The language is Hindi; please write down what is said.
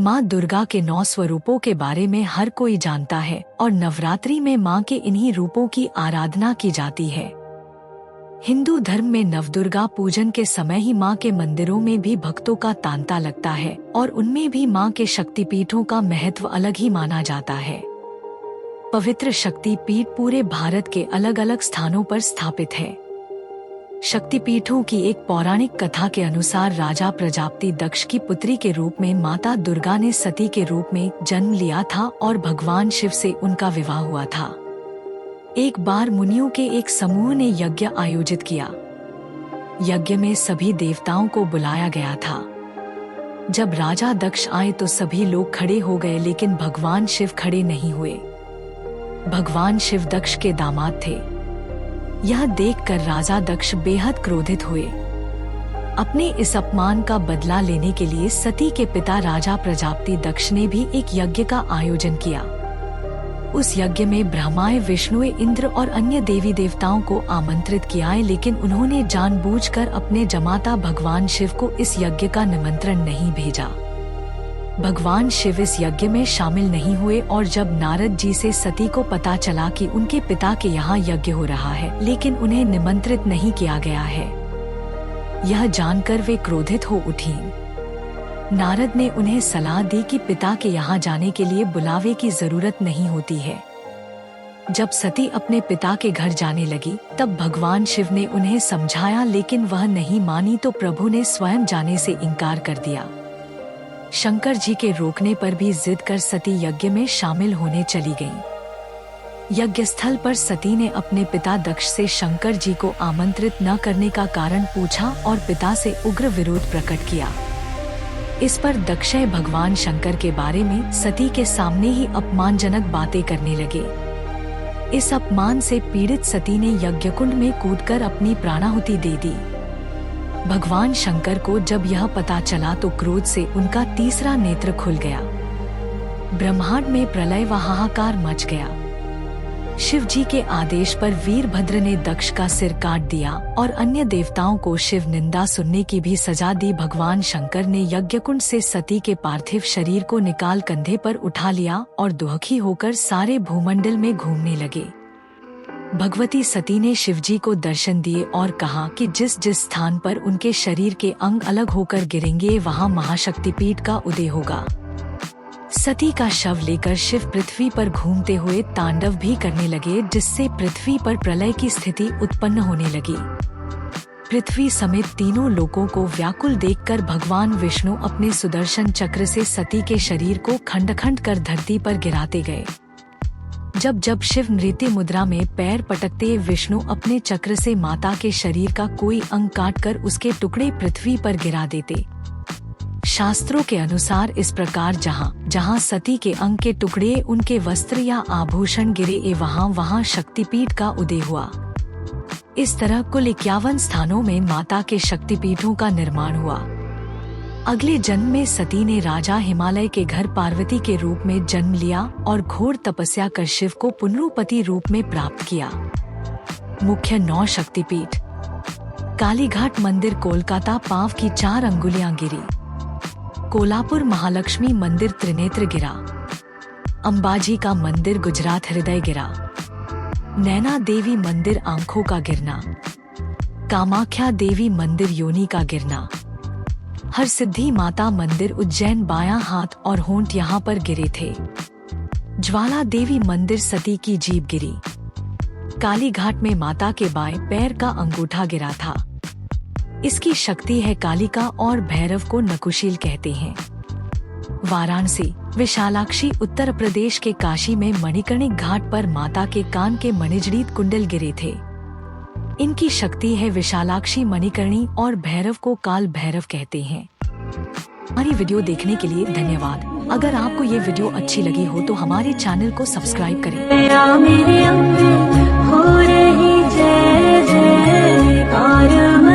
माँ दुर्गा के 9 स्वरूपों के बारे में हर कोई जानता है और नवरात्रि में माँ के इन्हीं रूपों की आराधना की जाती है। हिंदू धर्म में नवदुर्गा पूजन के समय ही माँ के मंदिरों में भी भक्तों का तांता लगता है और उनमें भी माँ के शक्तिपीठों का महत्व अलग ही माना जाता है। पवित्र शक्तिपीठ पूरे भारत के अलग अलग स्थानों पर स्थापित है। शक्तिपीठों की एक पौराणिक कथा के अनुसार राजा प्रजापति दक्ष की पुत्री के रूप में माता दुर्गा ने सती के रूप में जन्म लिया था और भगवान शिव से उनका विवाह हुआ था। एक बार मुनियों के एक समूह ने यज्ञ आयोजित किया। यज्ञ में सभी देवताओं को बुलाया गया था। जब राजा दक्ष आए तो सभी लोग खड़े हो गए, लेकिन भगवान शिव खड़े नहीं हुए। भगवान शिव दक्ष के दामाद थे। यह देखकर राजा दक्ष बेहद क्रोधित हुए। अपने इस अपमान का बदला लेने के लिए सती के पिता राजा प्रजापति दक्ष ने भी एक यज्ञ का आयोजन किया। उस यज्ञ में ब्रह्मा, विष्णु, इंद्र और अन्य देवी देवताओं को आमंत्रित किया, लेकिन उन्होंने जानबूझकर अपने जमाता भगवान शिव को इस यज्ञ का निमंत्रण नहीं भेजा। भगवान शिव इस यज्ञ में शामिल नहीं हुए और जब नारद जी से सती को पता चला कि उनके पिता के यहाँ यज्ञ हो रहा है लेकिन उन्हें निमंत्रित नहीं किया गया है, यह जानकर वे क्रोधित हो उठी। नारद ने उन्हें सलाह दी कि पिता के यहाँ जाने के लिए बुलावे की जरूरत नहीं होती है। जब सती अपने पिता के घर जाने लगी तब भगवान शिव ने उन्हें समझाया, लेकिन वह नहीं मानी तो प्रभु ने स्वयं जाने से इनकार कर दिया। शंकर जी के रोकने पर भी जिद कर सती यज्ञ में शामिल होने चली गईं। यज्ञ स्थल पर सती ने अपने पिता दक्ष से शंकर जी को आमंत्रित न करने का कारण पूछा और पिता से उग्र विरोध प्रकट किया। इस पर दक्ष भगवान शंकर के बारे में सती के सामने ही अपमानजनक बातें करने लगे। इस अपमान से पीड़ित सती ने यज्ञकुंड में कूदकर अपनी प्राणाहुति दे दी। भगवान शंकर को जब यह पता चला तो क्रोध से उनका तीसरा नेत्र खुल गया। ब्रह्मांड में प्रलय व हाहाकार मच गया। शिव जी के आदेश पर वीरभद्र ने दक्ष का सिर काट दिया और अन्य देवताओं को शिव निंदा सुनने की भी सजा दी। भगवान शंकर ने यज्ञकुंड से सती के पार्थिव शरीर को निकाल कंधे पर उठा लिया और दुखी होकर सारे भूमंडल में घूमने लगे। भगवती सती ने शिवजी को दर्शन दिए और कहा कि जिस जिस स्थान पर उनके शरीर के अंग अलग होकर गिरेंगे वहां महाशक्तिपीठ का उदय होगा। सती का शव लेकर शिव पृथ्वी पर घूमते हुए तांडव भी करने लगे, जिससे पृथ्वी पर प्रलय की स्थिति उत्पन्न होने लगी। पृथ्वी समेत तीनों लोकों को व्याकुल देखकर भगवान विष्णु अपने सुदर्शन चक्र से सती के शरीर को खंड खंड कर धरती पर गिराते गए। जब जब शिव नृत्य मुद्रा में पैर पटकते विष्णु अपने चक्र से माता के शरीर का कोई अंग काटकर उसके टुकड़े पृथ्वी पर गिरा देते। शास्त्रों के अनुसार इस प्रकार जहाँ जहाँ सती के अंग के टुकड़े, उनके वस्त्र या आभूषण गिरे वहाँ शक्तिपीठ का उदय हुआ। इस तरह कुल 51 स्थानों में माता के शक्तिपीठों का निर्माण हुआ। अगले जन्म में सती ने राजा हिमालय के घर पार्वती के रूप में जन्म लिया और घोर तपस्या कर शिव को पुनरुपति रूप में प्राप्त किया। मुख्य 9 शक्तिपीठ। कालीघाट मंदिर कोलकाता पांव की 4 अंगुलियां गिरी। कोल्हापुर महालक्ष्मी मंदिर त्रिनेत्र गिरा। अंबाजी का मंदिर गुजरात हृदय गिरा। नैना देवी मंदिर आंखों का गिरना। कामाख्या देवी मंदिर योनि का गिरना। हरसिद्धि माता मंदिर उज्जैन बायां हाथ और होंठ यहाँ पर गिरे थे। ज्वाला देवी मंदिर सती की जीभ गिरी। कालीघाट में माता के बाएं पैर का अंगूठा गिरा था। इसकी शक्ति है कालिका और भैरव को नकुशील कहते हैं। वाराणसी। विशालाक्षी उत्तर प्रदेश के काशी में मणिकर्णिक घाट पर माता के कान के मणिजड़ीत कुंडल गिरे थे। इनकी शक्ति है विशालाक्षी मणिकर्णी और भैरव को काल भैरव कहते हैं। हमारी वीडियो देखने के लिए धन्यवाद। अगर आपको ये वीडियो अच्छी लगी हो तो हमारे चैनल को सब्सक्राइब करें।